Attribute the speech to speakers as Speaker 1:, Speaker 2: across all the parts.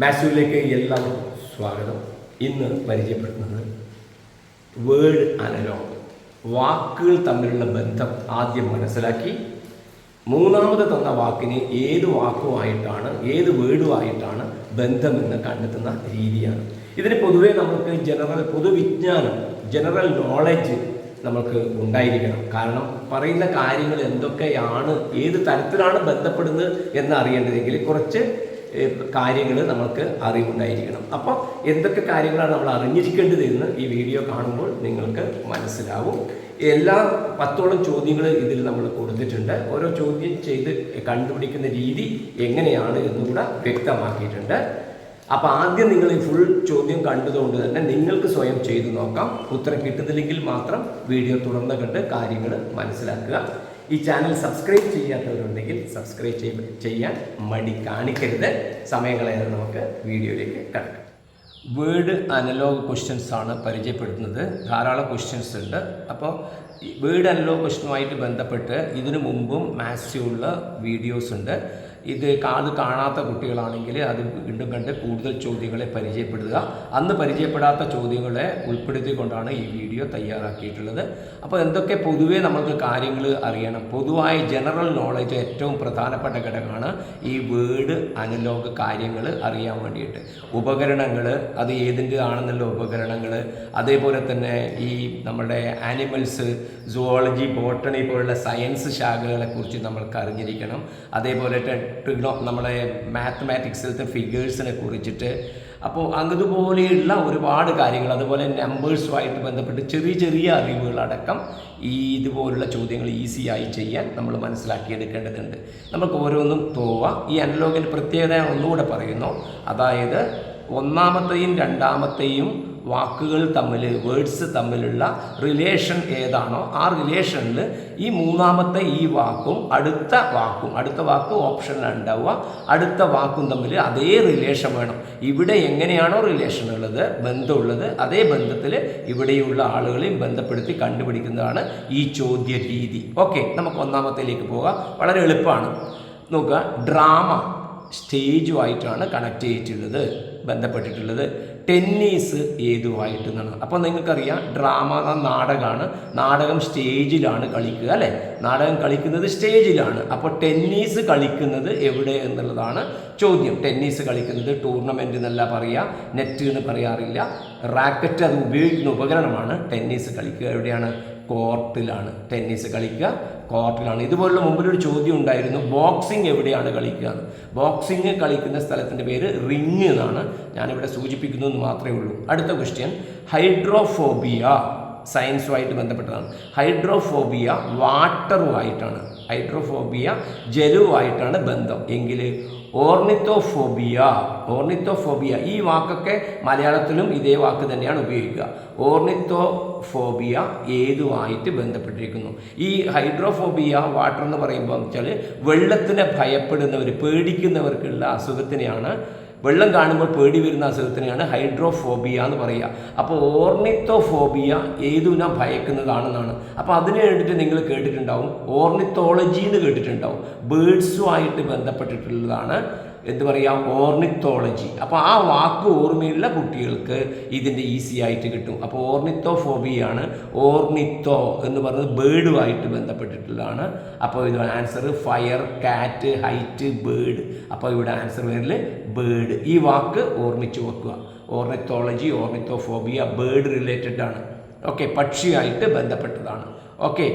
Speaker 1: മാത്സിലേക്ക് എല്ലാവർക്കും സ്വാഗതം. ഇന്ന് പരിചയപ്പെടുത്തുന്നത് വേർഡ് അനലോഗ്. വാക്കുകൾ തമ്മിലുള്ള ബന്ധം ആദ്യം മനസ്സിലാക്കി മൂന്നാമത് തന്ന വാക്കിന് ഏത് വാക്കുമായിട്ടാണ് ഏത് വേർഡുമായിട്ടാണ് ബന്ധമെന്ന് കണ്ടെത്തുന്ന രീതിയാണ്. ഇതിന് പൊതുവേ നമുക്ക് പൊതുവിജ്ഞാനം ജനറൽ നോളജ് നമുക്ക് ഉണ്ടായിരിക്കണം. കാരണം പറയുന്ന കാര്യങ്ങൾ എന്തൊക്കെയാണ്, ഏത് തരത്തിലാണ് ബന്ധപ്പെടുന്നത് എന്ന് അറിയേണ്ടതെങ്കിൽ കുറച്ച് കാര്യങ്ങൾ നമുക്ക് അറിവുണ്ടായിരിക്കണം. അപ്പോൾ എന്തൊക്കെ കാര്യങ്ങളാണ് നമ്മൾ അറിഞ്ഞിരിക്കേണ്ടത് എന്ന് ഈ വീഡിയോ കാണുമ്പോൾ നിങ്ങൾക്ക് മനസ്സിലാവും. എല്ലാ 10ഓളം ചോദ്യങ്ങൾ ഇതിൽ നമ്മൾ കൊടുത്തിട്ടുണ്ട്. ഓരോ ചോദ്യം ചെയ്ത് കണ്ടുപിടിക്കുന്ന രീതി എങ്ങനെയാണ് എന്നുകൂടെ വ്യക്തമാക്കിയിട്ടുണ്ട്. അപ്പോൾ ആദ്യം നിങ്ങൾ ഈ ഫുൾ ചോദ്യം കണ്ടതുകൊണ്ട് തന്നെ നിങ്ങൾക്ക് സ്വയം ചെയ്തു നോക്കാം. ഉത്തരം കിട്ടുന്നില്ലെങ്കിൽ മാത്രം വീഡിയോ തുടർന്ന് കണ്ട് കാര്യങ്ങൾ മനസ്സിലാക്കുക. ഈ ചാനൽ സബ്സ്ക്രൈബ് ചെയ്യാത്തവരുണ്ടെങ്കിൽ സബ്സ്ക്രൈബ് ചെയ്യാൻ മടി കാണിക്കരുത്. സമയങ്ങളായത് നമുക്ക് വീഡിയോയിലേക്ക് കടക്കാം. വേർഡ് അനലോഗ് ക്വസ്റ്റ്യൻസ് ആണ് പരിചയപ്പെടുത്തുന്നത്. ധാരാളം ക്വസ്റ്റ്യൻസ് ഉണ്ട്. അപ്പോൾ വേർഡ് അനലോഗ് ക്വസ്റ്റ്യനുമായിട്ട് ബന്ധപ്പെട്ട് ഇതിനു മുമ്പും മാത്സിലുള്ള വീഡിയോസ് ഉണ്ട്. ഇത് കാണാത്ത കുട്ടികളാണെങ്കിൽ അത് വീണ്ടും കണ്ട് കൂടുതൽ ചോദ്യങ്ങളെ പരിചയപ്പെടുക. അന്ന് പരിചയപ്പെടാത്ത ചോദ്യങ്ങളെ ഉൾപ്പെടുത്തിക്കൊണ്ടാണ് ഈ വീഡിയോ തയ്യാറാക്കിയിട്ടുള്ളത്. അപ്പോൾ എന്തൊക്കെ പൊതുവേ നമുക്ക് കാര്യങ്ങൾ അറിയണം. പൊതുവായ ജനറൽ നോളജ് ഏറ്റവും പ്രധാനപ്പെട്ട ഘടകമാണ് ഈ വേർഡ് അനലോഗ് കാര്യങ്ങൾ അറിയാൻ വേണ്ടിയിട്ട്. ഉപകരണങ്ങൾ, അത് ഏതിൻ്റെ ആണെന്നുള്ള ഉപകരണങ്ങൾ, അതേപോലെ തന്നെ ഈ നമ്മുടെ ആനിമൽസ്, സുവോളജി, ബോട്ടണി പോലുള്ള സയൻസ് ശാഖകളെക്കുറിച്ച് നമ്മൾക്ക് അറിഞ്ഞിരിക്കണം. അതേപോലെ നമ്മളെ മാത്തമാറ്റിക്സിലത്തെ ഫിഗേഴ്സിനെ കുറിച്ചിട്ട്. അപ്പോൾ അതുപോലെയുള്ള ഒരുപാട് കാര്യങ്ങൾ, അതുപോലെ നമ്പേഴ്സുമായിട്ട് ബന്ധപ്പെട്ട് ചെറിയ ചെറിയ അറിവുകളടക്കം ഈ ഇതുപോലുള്ള ചോദ്യങ്ങൾ ഈസിയായി ചെയ്യാൻ നമ്മൾ മനസ്സിലാക്കിയെടുക്കേണ്ടതുണ്ട്. നമുക്ക് ഓരോന്നും പോവാം. ഈ അനലോഗിൻ്റെ പ്രത്യേകത ഒന്നുകൂടെ പറയുന്നു. അതായത് ഒന്നാമത്തെയും രണ്ടാമത്തെയും വാക്കുകൾ തമ്മിൽ, വേർഡ്സ് തമ്മിലുള്ള റിലേഷൻ ഏതാണോ ആ റിലേഷനിൽ ഈ മൂന്നാമത്തെ ഈ വാക്കും അടുത്ത വാക്ക് ഓപ്ഷനിലാണ് ഉണ്ടാവുക. അടുത്ത വാക്കും തമ്മിൽ അതേ റിലേഷൻ വേണം. ഇവിടെ എങ്ങനെയാണോ റിലേഷൻ ഉള്ളത്, ബന്ധമുള്ളത്, അതേ ബന്ധത്തിൽ ഇവിടെയുള്ള ആളുകളെയും ബന്ധപ്പെടുത്തി കണ്ടുപിടിക്കുന്നതാണ് ഈ ചോദ്യ രീതി. ഓക്കെ, നമുക്ക് ഒന്നാമത്തേലേക്ക് പോകാം. വളരെ എളുപ്പമാണ്. നോക്കുക, ഡ്രാമ സ്റ്റേജുമായിട്ടാണ് കണക്ട് ചെയ്തിട്ടുള്ളത്, ബന്ധപ്പെട്ടിട്ടുള്ളത്. ടെന്നീസ് ഏതുമായിട്ടെന്നാണ്. അപ്പോൾ നിങ്ങൾക്കറിയാം, ഡ്രാമ നാടകമാണ്. നാടകം സ്റ്റേജിലാണ് കളിക്കുക, അല്ലേ? നാടകം കളിക്കുന്നത് സ്റ്റേജിലാണ്. അപ്പോൾ ടെന്നീസ് കളിക്കുന്നത് എവിടെ എന്നുള്ളതാണ് ചോദ്യം. ടെന്നീസ് കളിക്കുന്നത് ടൂർണമെൻ്റ് എന്നല്ല പറയുക, നെറ്റ് എന്ന് പറയാറില്ല. റാക്കറ്റ് അത് ഉപയോഗിക്കുന്ന ഉപകരണമാണ്. ടെന്നീസ് കളിക്കുക എവിടെയാണ്? കോർട്ടിലാണ്. ടെന്നീസ് കളിക്കുക കോർട്ടിലാണ്. ഇതുപോലുള്ള മുമ്പിലൊരു ചോദ്യം ഉണ്ടായിരുന്നു, ബോക്സിംഗ് എവിടെയാണ് കളിക്കുക എന്ന്. ബോക്സിംഗ് കളിക്കുന്ന സ്ഥലത്തിൻ്റെ പേര് റിങ് എന്നാണ്. ഞാനിവിടെ സൂചിപ്പിക്കുന്നു എന്ന് മാത്രമേ ഉള്ളൂ. അടുത്ത ക്വസ്റ്റ്യൻ, ഹൈഡ്രോഫോബിയ സയൻസുമായിട്ട് ബന്ധപ്പെട്ടതാണ്. ഹൈഡ്രോഫോബിയ വാട്ടറുമായിട്ടാണ്. ഹൈഡ്രോഫോബിയ ജലവുമായിട്ടാണ് ബന്ധം എങ്കിൽ ഓർണിത്തോഫോബിയ ഈ വാക്കൊക്കെ മലയാളത്തിലും ഇതേ വാക്ക് തന്നെയാണ് ഉപയോഗിക്കുക. ഓർണിത്തോഫോബിയ ഏതുമായിട്ട് ബന്ധപ്പെട്ടിരിക്കുന്നു? ഈ ഹൈഡ്രോഫോബിയ വാട്ടർ എന്ന് പറയുമ്പോൾ വെച്ചാൽ വെള്ളത്തിനെ ഭയപ്പെടുന്നവർ, പേടിക്കുന്നവർക്കുള്ള അസുഖത്തിനെയാണ്, വെള്ളം കാണുമ്പോൾ പേടി വരുന്ന അസുഖത്തിനെയാണ് ഹൈഡ്രോഫോബിയ എന്ന് പറയുക. അപ്പോൾ ഓർണിത്തോഫോബിയ ഏതുവിനെ ഭയക്കുന്നതാണെന്നാണ്. അപ്പോൾ അതിന് വേണ്ടിയിട്ട് നിങ്ങൾ കേട്ടിട്ടുണ്ടാവും, ഓർണിത്തോളജി എന്ന് കേട്ടിട്ടുണ്ടാവും. ബേഡ്സുമായിട്ട് ബന്ധപ്പെട്ടിട്ടുള്ളതാണ് എന്ത് പറയാം, ഓർണിത്തോളജി. അപ്പോൾ ആ വാക്ക് ഓർമ്മയുള്ള കുട്ടികൾക്ക് ഇതിൻ്റെ ഈസി ആയിട്ട് കിട്ടും. അപ്പോൾ ഓർണിത്തോഫോബിയാണ്. ഓർണിത്തോ എന്ന് പറയുന്നത് ബേഡുമായിട്ട് ബന്ധപ്പെട്ടിട്ടുള്ളതാണ്. അപ്പോൾ ഇത് ആൻസർ ഫയർ, കാറ്റ്, ഹൈറ്റ്, ബേഡ്. അപ്പോൾ ഇവിടെ ആൻസർ വരിൽ ബേഡ്. ഈ വാക്ക് ഓർമ്മിച്ച് വെക്കുക. ഓർണിത്തോളജി, ഓർണിത്തോഫോബിയ ബേഡ് റിലേറ്റഡ് ആണ്. ഓക്കെ, പക്ഷിയായിട്ട് ബന്ധപ്പെട്ടതാണ്. ഓക്കെ,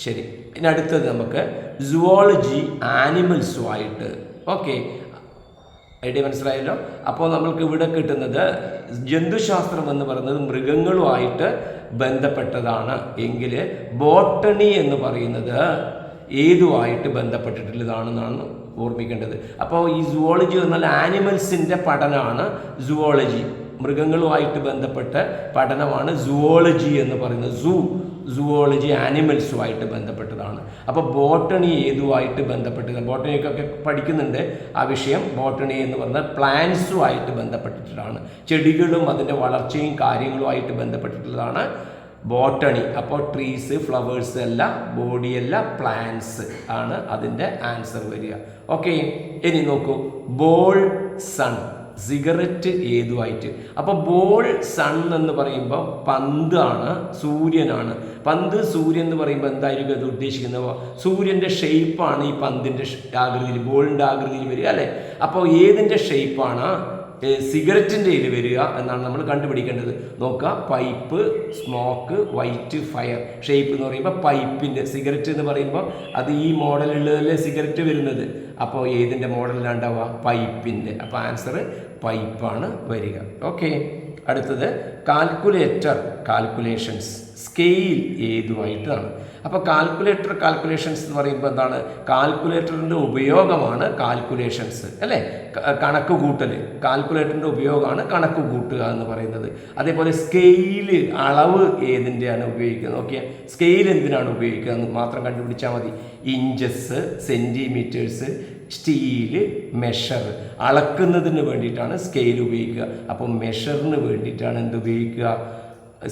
Speaker 1: ശരി. ഇനി അടുത്തത് നമുക്ക് സുവോളജി, ആനിമൽസുമായിട്ട്. ഓക്കെ, ഐഡിയ മനസ്സിലായല്ലോ. അപ്പോൾ നമ്മൾക്ക് ഇവിടെ കിട്ടുന്നത് ജന്തുശാസ്ത്രം എന്ന് പറയുന്നത് മൃഗങ്ങളുമായിട്ട് ബന്ധപ്പെട്ടതാണ് എങ്കിൽ ബോട്ടണി എന്ന് പറയുന്നത് ഏതുമായിട്ട് ബന്ധപ്പെട്ടിട്ടുള്ളതാണെന്നാണ് ഓർമ്മിക്കേണ്ടത്. അപ്പോൾ ഈ സുവോളജി എന്നാൽ ആനിമൽസിൻ്റെ പഠനമാണ് സുവോളജി. മൃഗങ്ങളുമായിട്ട് ബന്ധപ്പെട്ട പഠനമാണ് സുവോളജി എന്ന് പറയുന്നത്. സുവോളജി ആനിമൽസുമായിട്ട് ബന്ധപ്പെട്ടതാണ്. അപ്പോൾ ബോട്ടണി ഏതുമായിട്ട് ബന്ധപ്പെട്ടത്? ബോട്ടണിക്കൊക്കെ പഠിക്കുന്നുണ്ട് ആ വിഷയം. ബോട്ടണി എന്ന് പറഞ്ഞാൽ പ്ലാന്റ്സുമായിട്ട് ബന്ധപ്പെട്ടിട്ടുള്ളതാണ്. ചെടികളും അതിൻ്റെ വളർച്ചയും കാര്യങ്ങളുമായിട്ട് ബന്ധപ്പെട്ടിട്ടുള്ളതാണ് ബോട്ടണി. അപ്പോൾ ട്രീസ്, ഫ്ലവേഴ്സ് അല്ല, ബോഡിയല്ല, പ്ലാന്റ്സ് ആണ് അതിൻ്റെ ആൻസർ വരിക. ഓക്കെ, ഇനി നോക്കൂ, ബോൾ സൺ. സിഗരറ്റ് ഏതുമായിട്ട്. അപ്പോൾ ബോൾ സൺ എന്ന് പറയുമ്പോൾ പന്താണ്, സൂര്യനാണ്. പന്ത് സൂര്യൻ എന്ന് പറയുമ്പോൾ എന്തായിരിക്കും അത് ഉദ്ദേശിക്കുന്നത്? സൂര്യൻ്റെ ഷേപ്പാണ് ഈ പന്തിൻ്റെ ആകൃതിയിൽ, ബോളിൻ്റെ ആകൃതിയിൽ വരിക അല്ലേ. അപ്പോൾ ഏതിൻ്റെ ഷേപ്പാണ് സിഗരറ്റിൻ്റെ ഇതിൽ വരിക എന്നാണ് നമ്മൾ കണ്ടുപിടിക്കേണ്ടത്. നോക്കുക, pipe, smoke, white, fire. Shape എന്ന് പറയുമ്പോൾ പൈപ്പിൻ്റെ, സിഗരറ്റ് എന്ന് പറയുമ്പോൾ അത് ഈ മോഡലുള്ളതല്ലേ സിഗരറ്റ് വരുന്നത്. അപ്പോൾ ഏതിൻ്റെ മോഡലിലാണ് ഉണ്ടാവുക? പൈപ്പിൻ്റെ. അപ്പോൾ ആൻസർ പൈപ്പാണ് വരിക. ഓക്കെ, അടുത്തത് കാൽക്കുലേറ്റർ, കാൽക്കുലേഷൻസ്, സ്കെയിൽ ഏതുമായിട്ടാണ്. അപ്പോൾ കാൽക്കുലേറ്റർ, കാൽക്കുലേഷൻസ് എന്ന് പറയുമ്പോൾ എന്താണ്? കാൽക്കുലേറ്ററിൻ്റെ ഉപയോഗമാണ് കാൽക്കുലേഷൻസ് അല്ലേ, കണക്ക് കൂട്ടൽ. കാൽക്കുലേറ്ററിൻ്റെ ഉപയോഗമാണ് കണക്ക് കൂട്ടുക എന്ന് പറയുന്നത്. അതേപോലെ സ്കെയില്, അളവ് ഏതിൻ്റെയാണ് ഉപയോഗിക്കുന്നത്? നോക്കിയാൽ സ്കെയിൽ എന്തിനാണ് ഉപയോഗിക്കുക എന്ന് മാത്രം കണ്ടുപിടിച്ചാൽ മതി. Inches, centimetres, steel, measure. അളക്കുന്നതിന് വേണ്ടിയിട്ടാണ് സ്കെയിൽ ഉപയോഗിക്കുക. അപ്പോൾ മെഷറിന് വേണ്ടിയിട്ടാണ് എന്ത് ഉപയോഗിക്കുക?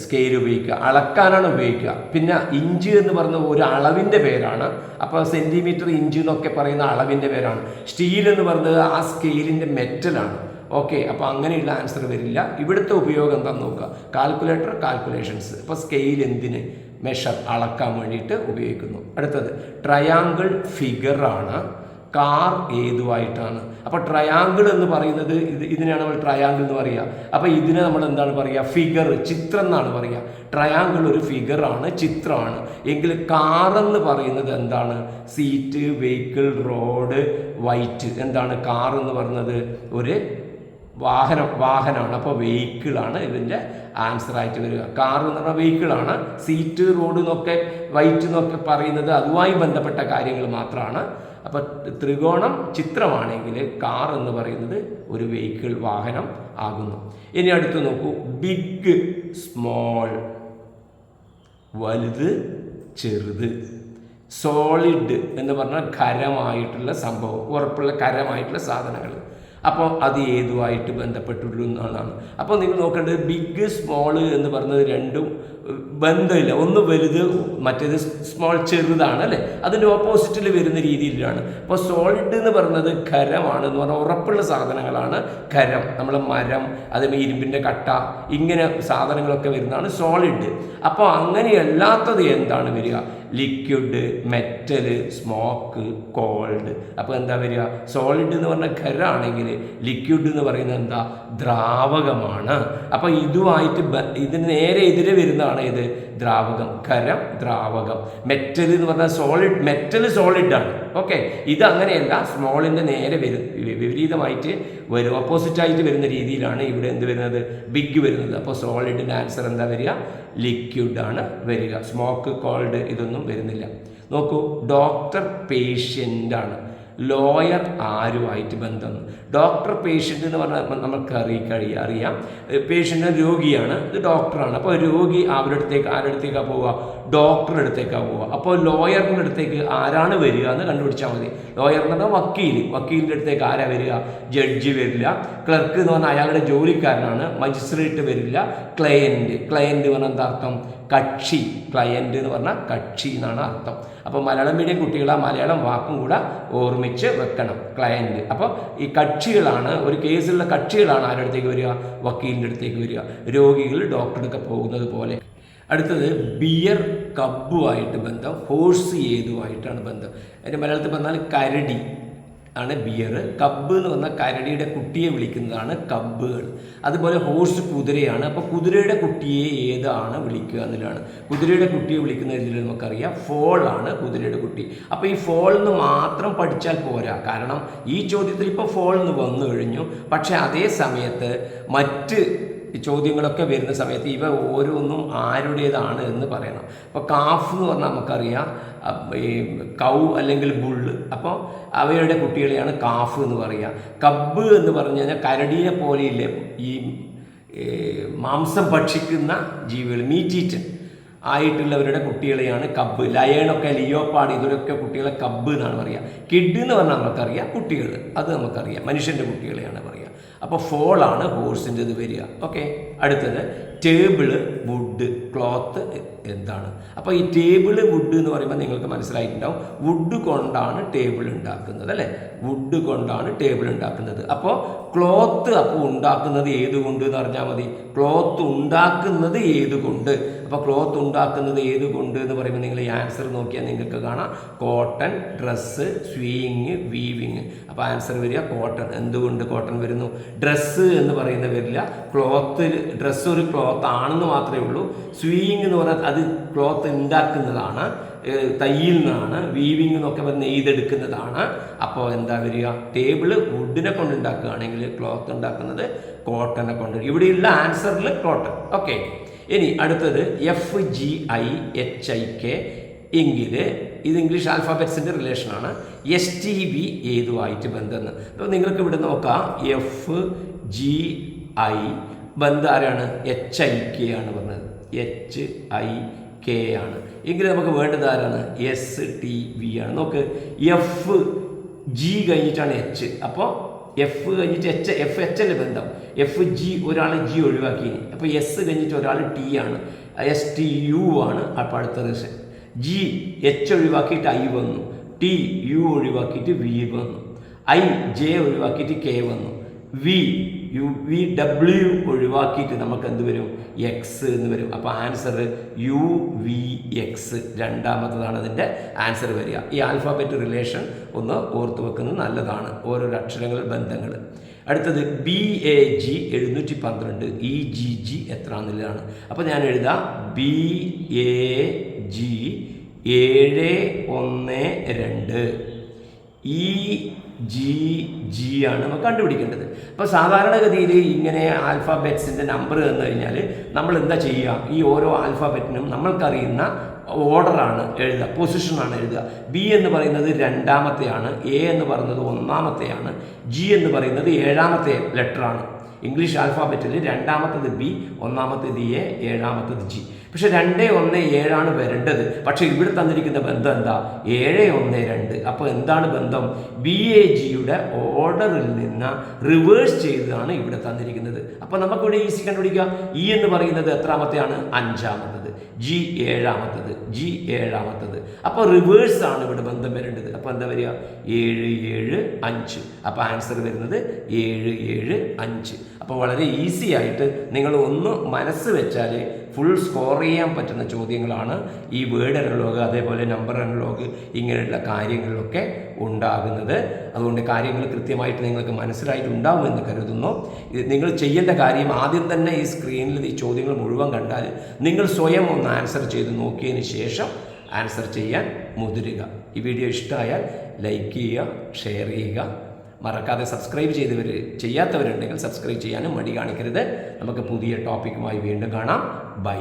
Speaker 1: സ്കെയിൽ ഉപയോഗിക്കുക. അളക്കാനാണ് ഉപയോഗിക്കുക. പിന്നെ ഇഞ്ച് എന്ന് പറഞ്ഞ ഒരു അളവിൻ്റെ പേരാണ്. അപ്പോൾ സെൻറ്റിമീറ്റർ, ഇഞ്ച് എന്നൊക്കെ പറയുന്ന അളവിൻ്റെ പേരാണ്. സ്റ്റീൽ എന്ന് പറയുന്നത് ആ സ്കെയിലിൻ്റെ മെറ്റലാണ്. ഓക്കെ, അപ്പോൾ അങ്ങനെയുള്ള ആൻസർ വരില്ല. ഇവിടുത്തെ ഉപയോഗം എന്താണെന്ന് നോക്കുക. Calculator, calculations. അപ്പോൾ സ്കെയിൽ എന്തിന്? മെഷർ, അളക്കാൻ വേണ്ടിയിട്ട് ഉപയോഗിക്കുന്നു. അടുത്തത് ട്രയാങ്കിൾ, ഫിഗറാണ്. കാർ ഏതുമായിട്ടാണ്? അപ്പോൾ ട്രയാങ്കിൾ എന്ന് പറയുന്നത് ഇതിനാണ് നമ്മൾ ട്രയാങ്കിൾ എന്ന് പറയുക. അപ്പോൾ ഇതിനെ നമ്മൾ എന്താണ് പറയുക? ഫിഗർ, ചിത്രം എന്നാണ് പറയുക. ട്രയാങ്കിൾ ഒരു ഫിഗറാണ്, ചിത്രമാണ്. എങ്കിൽ കാർ എന്ന് പറയുന്നത് എന്താണ്? Seat, vehicle, road, white. എന്താണ് കാർ എന്ന് പറയുന്നത്? ഒരു വാഹനമാണ്. അപ്പോൾ വെഹിക്കിളാണ് ഇതിൻ്റെ ആൻസറായിട്ട് വരിക. കാർ എന്ന് പറഞ്ഞാൽ വെഹിക്കിളാണ്. സീറ്റ്, റോഡ് എന്നൊക്കെ വൈറ്റ് എന്നൊക്കെ പറയുന്നത് അതുമായി ബന്ധപ്പെട്ട കാര്യങ്ങൾ മാത്രമാണ്. അപ്പോൾ ത്രികോണം ചിത്രമാണെങ്കിൽ കാർ എന്ന് പറയുന്നത് ഒരു വെഹിക്കിൾ, വാഹനം ആകുന്നു. ഇനി അടുത്ത് നോക്കൂ, ബിഗ്, സ്മോൾ, വലുത്, ചെറുത്. സോളിഡ് എന്ന് പറഞ്ഞാൽ ഖരമായിട്ടുള്ള സംഭവം, ഉറപ്പുള്ള ഖരമായിട്ടുള്ള സാധനങ്ങൾ. അപ്പോൾ അത് ഏതുമായിട്ട് ബന്ധപ്പെട്ടുള്ളൂ എന്നുള്ളതാണ്. അപ്പോൾ നിങ്ങൾ നോക്കേണ്ടത് ബിഗ്, സ്മോള് എന്ന് പറഞ്ഞത് രണ്ടും ബന്ധമില്ല. ഒന്ന് വലുത്, മറ്റേത് സ്മോൾ, ചെറുതാണ് അല്ലേ. അതിൻ്റെ ഓപ്പോസിറ്റിൽ വരുന്ന രീതിയിലാണ്. അപ്പോൾ സോളിഡ് എന്ന് പറയുന്നത് ഖരമാണ് എന്ന് പറഞ്ഞാൽ ഉറപ്പുള്ള സാധനങ്ങളാണ് ഖരം. നമ്മൾ മരം, അതേപോലെ ഇരുമ്പിൻ്റെ കട്ട, ഇങ്ങനെ സാധനങ്ങളൊക്കെ വരുന്നതാണ് സോളിഡ്. അപ്പോൾ അങ്ങനെയല്ലാത്തത് എന്താണ് വരിക? Liquid, metal, smoke, cold. അപ്പോൾ എന്താ വരിക? സോളിഡ് എന്ന് പറഞ്ഞാൽ ഖരമാണെങ്കിൽ ലിക്വിഡ് എന്ന് പറയുന്നത് എന്താ? ദ്രാവകമാണ്. അപ്പോൾ ഇതുമായിട്ട് ഇതിന് നേരെ എതിരെ വരുന്നതാണ് ഇത് ദ്രാവകം. ഖരം, ദ്രാവകം. മെറ്റൽ എന്ന് പറഞ്ഞാൽ സോളിഡ്, മെറ്റൽ സോളിഡാണ്. ഓക്കെ, ഇത് അങ്ങനെയല്ല, സ്മോളിൻ്റെ നേരെ വിപരീതമായിട്ട് വരും, ഓപ്പോസിറ്റായിട്ട് വരുന്ന രീതിയിലാണ് ഇവിടെ എന്ത് വരുന്നത്? ബിഗ് വരുന്നത്. അപ്പോൾ സോളിഡിൻ്റെ ആൻസർ എന്താ വരിക? ലിക്വിഡാണ് വരിക. സ്മോക്ക്, കോൾഡ് ഇതൊന്നും വരുന്നില്ല. നോക്കൂ, ഡോക്ടർ, പേഷ്യൻ്റാണ്. ലോയർ ആരുമായിട്ട് ബന്ധം? ഡോക്ടർ, പേഷ്യൻ്റ് എന്ന് പറഞ്ഞാൽ നമുക്ക് അറിയാം. പേഷ്യൻ്റ് രോഗിയാണ്, ഇത് ഡോക്ടറാണ്. അപ്പോൾ രോഗി ആരുടെ അടുത്തേക്കാണ് പോവുക? ഡോക്ടറുടെ അടുത്തേക്കാണ് പോവുക. അപ്പോൾ ലോയറിൻ്റെ അടുത്തേക്ക് ആരാണ് വരിക എന്ന് കണ്ടുപിടിച്ചാൽ മതി. ലോയർ എന്ന് പറഞ്ഞാൽ വക്കീലിൻ്റെ അടുത്തേക്ക് ആരാ വരിക? ജഡ്ജി വരില്ല. ക്ലർക്ക് എന്ന് പറഞ്ഞാൽ അയാളുടെ ജോലിക്കാരനാണ്. മജിസ്ട്രേറ്റ് വരില്ല. ക്ലയൻറ്റ് പറഞ്ഞാൽ എന്താ അർത്ഥം? കക്ഷി. ക്ലയൻറ്റ് എന്ന് പറഞ്ഞാൽ കക്ഷി എന്നാണ് അർത്ഥം. അപ്പോൾ മലയാളം മീഡിയം കുട്ടികൾ ആ മലയാളം വാക്കും കൂടെ ഓർമ്മിച്ച് വെക്കണം, ക്ലയൻറ്റ്. അപ്പോൾ ഈ കക്ഷികളാണ്, ഒരു കേസിലുള്ള കക്ഷികളാണ് ആരുടെ അടുത്തേക്ക് വരിക? വക്കീലിൻ്റെ അടുത്തേക്ക് വരിക. രോഗികൾ ഡോക്ടറെടുക്കെ പോകുന്നത് പോലെ. അടുത്തത് ബിയർ, കബ്ബുമായിട്ട് ബന്ധം. ഹോഴ്സ് ഏതുമായിട്ടാണ് ബന്ധം? അതിൻ്റെ മലയാളത്തിൽ പറഞ്ഞാൽ കരടി ആണ് ബിയർ. കബ്ബ് എന്ന് പറഞ്ഞാൽ കരടിയുടെ കുട്ടിയെ വിളിക്കുന്നതാണ് കബ്ബുകൾ. അതുപോലെ ഹോഴ്സ് കുതിരയാണ്. അപ്പോൾ കുതിരയുടെ കുട്ടിയെ ഏതാണ് വിളിക്കുക എന്നുള്ളതാണ്. കുതിരയുടെ കുട്ടിയെ വിളിക്കുന്ന ഇതിൽ നമുക്കറിയാം ഫോളാണ് കുതിരയുടെ കുട്ടി. അപ്പോൾ ഈ ഫോൾ എന്ന് മാത്രം പഠിച്ചാൽ പോരാ. കാരണം ഈ ചോദ്യത്തിൽ ഇപ്പോൾ ഫോൾ എന്ന് വന്നു കഴിഞ്ഞു. പക്ഷേ അതേ സമയത്ത് മറ്റ് ചോദ്യങ്ങളൊക്കെ വരുന്ന സമയത്ത് ഇവ ഓരോന്നും ആരുടേതാണ് എന്ന് പറയണം. അപ്പോൾ കാഫ് എന്ന് പറഞ്ഞാൽ നമുക്കറിയാം ഈ കൗ അല്ലെങ്കിൽ ബുള്ള്. അപ്പോൾ അവയുടെ കുട്ടികളെയാണ് കാഫ് എന്ന് പറയുക. കബ്ബ് എന്ന് പറഞ്ഞു കഴിഞ്ഞാൽ കരടിയെ പോലെയില്ലേ ഈ മാംസം ഭക്ഷിക്കുന്ന ജീവികൾ, മീറ്റ് ഈറ്റൻ ആയിട്ടുള്ളവരുടെ കുട്ടികളെയാണ് കബ്ബ്. ലയണൊക്കെ, ലിയോപ്പാട്, ഇതിലൊക്കെ കുട്ടികളെ കബ്ബ് എന്നാണ് പറയുക. കിഡ് എന്ന് പറഞ്ഞാൽ നമുക്കറിയാം കുട്ടികൾ, അത് നമുക്കറിയാം, മനുഷ്യൻ്റെ കുട്ടികളെയാണ് പറയുക. അപ്പോൾ ഫോളാണ് ഹോഴ്സിൻ്റെ ഇത് വരിക. ഓക്കെ, അടുത്തത് ടേബിള്, വുഡ്, ക്ലോത്ത് എന്താണ്? അപ്പോൾ ഈ ടേബിള്, വുഡ് എന്ന് പറയുമ്പോൾ നിങ്ങൾക്ക് മനസ്സിലായിട്ടുണ്ടാവും, വുഡ് കൊണ്ടാണ് ടേബിൾ ഉണ്ടാക്കുന്നത് അല്ലേ? വുഡ് കൊണ്ടാണ് ടേബിൾ ഉണ്ടാക്കുന്നത്. അപ്പോൾ ക്ലോത്ത് അപ്പോൾ ഉണ്ടാക്കുന്നത് ഏതുകൊണ്ട് എന്ന് പറഞ്ഞാൽ മതി. ക്ലോത്ത് ഉണ്ടാക്കുന്നത് ഏതുകൊണ്ട്? അപ്പോൾ ക്ലോത്ത് ഉണ്ടാക്കുന്നത് ഏതുകൊണ്ട് എന്ന് പറയുമ്പോൾ നിങ്ങൾ ഈ ആൻസർ നോക്കിയാൽ നിങ്ങൾക്ക് കാണാം, കോട്ടൺ, ഡ്രസ്സ്, സ്വീയിങ്, വീവിങ്. അപ്പോൾ ആൻസർ വരിക കോട്ടൺ. എന്തുകൊണ്ട് കോട്ടൺ വരുന്നു? ഡ്രസ്സ് എന്ന് പറയുന്നത് വരില്ല. ക്ലോത്ത്, ഡ്രസ്സ് ഒരു ക്ലോത്ത് ആണെന്ന് മാത്രമേ ഉള്ളൂ. സ്വീയിങ് എന്ന് പറഞ്ഞാൽ അത് ക്ലോത്ത് ഉണ്ടാക്കുന്നതാണ്, തയ്യിൽ നിന്നാണ്. വീവിങ് എന്നൊക്കെ പറഞ്ഞ് നെയ്തെടുക്കുന്നതാണ്. അപ്പോൾ എന്താ വരിക? ടേബിള് വുഡിനെ കൊണ്ട് ഉണ്ടാക്കുകയാണെങ്കിൽ ക്ലോത്ത് ഉണ്ടാക്കുന്നത് കോട്ടനെ കൊണ്ട്. ഇവിടെയുള്ള ആൻസറിൽ കോട്ടൺ. ഓക്കെ, ഇനി അടുത്തത് FGIHIK എങ്കിൽ ഇത് ഇംഗ്ലീഷ് ആൽഫാബറ്റ്സിൻ്റെ റിലേഷനാണ്. STV ഏതുമായിട്ട് ബന്ധമെന്ന്. അപ്പോൾ നിങ്ങൾക്ക് ഇവിടെ നോക്കാം, FGI ബന്ധം ആരാണ്? HIK ആണ് പറഞ്ഞത്. HIK ആണ്. എങ്കിൽ നമുക്ക് വേണ്ടത് ആരാണ്? STV ആണ്. നോക്ക്, FG കഴിഞ്ഞിട്ടാണ് H. അപ്പോൾ F കഴിഞ്ഞിട്ട് FH അല്ലേ ബന്ധം. FG ഒരാൾ G ഒഴിവാക്കി. അപ്പോൾ S കഴിഞ്ഞിട്ട് ഒരാൾ T ആണ്. STU ആണ്. അപ്പോൾ അടുത്ത റിലേഷൻ. H ഒഴിവാക്കിയിട്ട് I വന്നു. TU ഒഴിവാക്കിയിട്ട് V വന്നു. J ഒഴിവാക്കിയിട്ട് K വന്നു. VW ഒഴിവാക്കിയിട്ട് നമുക്ക് എന്ത് വരും? X എന്ന് വരും. അപ്പോൾ ആൻസർ UVX രണ്ടാമത്തതാണ് അതിൻ്റെ ആൻസർ വരിക. ഈ ആൽഫാബറ്റ് റിലേഷൻ ഒന്ന് ഓർത്ത് വെക്കുന്നത് നല്ലതാണ്, ഓരോരോ അക്ഷരങ്ങൾ, ബന്ധങ്ങൾ. അടുത്തത് BAG 712, EGG എത്രയാണെന്നുള്ളതാണ്. അപ്പോൾ ഞാൻ എഴുതാം BAG 712, EGG ആണ് നമുക്ക് കണ്ടുപിടിക്കേണ്ടത്. അപ്പോൾ സാധാരണഗതിയിൽ ഇങ്ങനെ ആൽഫാബറ്റ്സിൻ്റെ നമ്പർ തന്നു കഴിഞ്ഞാൽ നമ്മൾ എന്താ ചെയ്യുക? ഈ ഓരോ ആൽഫാബറ്റിനും നമ്മൾക്കറിയുന്ന ഓർഡറാണ് എഴുതുക, പൊസിഷനാണ് എഴുതുക. B എന്ന് പറയുന്നത് രണ്ടാമത്തെയാണ്, A എന്ന് പറയുന്നത് ഒന്നാമത്തെയാണ്, G എന്ന് പറയുന്നത് ഏഴാമത്തെ ലെറ്ററാണ്. ഇംഗ്ലീഷ് ആൽഫാബറ്റിൽ രണ്ടാമത്തത് B, ഒന്നാമത്തേത് A, ഏഴാമത്തത് G. പക്ഷെ 217 വരേണ്ടത്. പക്ഷെ ഇവിടെ തന്നിരിക്കുന്ന ബന്ധം എന്താ? 712. അപ്പോൾ എന്താണ് ബന്ധം? BAGയുടെ ഓർഡറിൽ നിന്ന് റിവേഴ്സ് ചെയ്തതാണ് ഇവിടെ തന്നിരിക്കുന്നത്. അപ്പോൾ നമുക്കിവിടെ ഈസി കണ്ടുപിടിക്കാം. E എന്ന് പറയുന്നത് എത്രാമത്തെയാണ്? അഞ്ചാമത്തത്. G ഏഴാമത്തത്. G ഏഴാമത്തത്. അപ്പോൾ റിവേഴ്സ് ആണ് ഇവിടെ ബന്ധം വരേണ്ടത്. അപ്പോൾ എന്താ വരിക? 775. അപ്പോൾ ആൻസർ വരുന്നത് 775. അപ്പോൾ വളരെ ഈസി ആയിട്ട് നിങ്ങൾ ഒന്ന് മനസ്സ് വെച്ചാൽ ഫുൾ സ്കോർ ചെയ്യാൻ പറ്റുന്ന ചോദ്യങ്ങളാണ് ഈ വേർഡ് അനലോഗ്, അതേപോലെ നമ്പർ അനലോഗ്, ഇങ്ങനെയുള്ള കാര്യങ്ങളിലൊക്കെ ഉണ്ടാകുന്നത്. അതുകൊണ്ട് കാര്യങ്ങൾ കൃത്യമായിട്ട് നിങ്ങൾക്ക് മനസ്സിലായിട്ടുണ്ടാവുമെന്ന് കരുതുന്നു. നിങ്ങൾ ചെയ്യേണ്ട കാര്യം ആദ്യം തന്നെ ഈ സ്ക്രീനിൽ ഈ ചോദ്യങ്ങൾ മുഴുവൻ കണ്ടാൽ നിങ്ങൾ സ്വയം ഒന്ന് ആൻസർ ചെയ്ത് നോക്കിയതിന് ശേഷം ആൻസർ ചെയ്യാൻ മുതിരുക. ഈ വീഡിയോ ഇഷ്ടമായാൽ ലൈക്ക് ചെയ്യുക, ഷെയർ ചെയ്യുക. മറക്കാതെ സബ്സ്ക്രൈബ് ചെയ്യാത്തവരുണ്ടെങ്കിൽ സബ്സ്ക്രൈബ് ചെയ്യാനും മടി കാണിക്കരുത്. നമുക്ക് പുതിയ ടോപ്പിക്കുമായി വീണ്ടും കാണാം. ബൈ.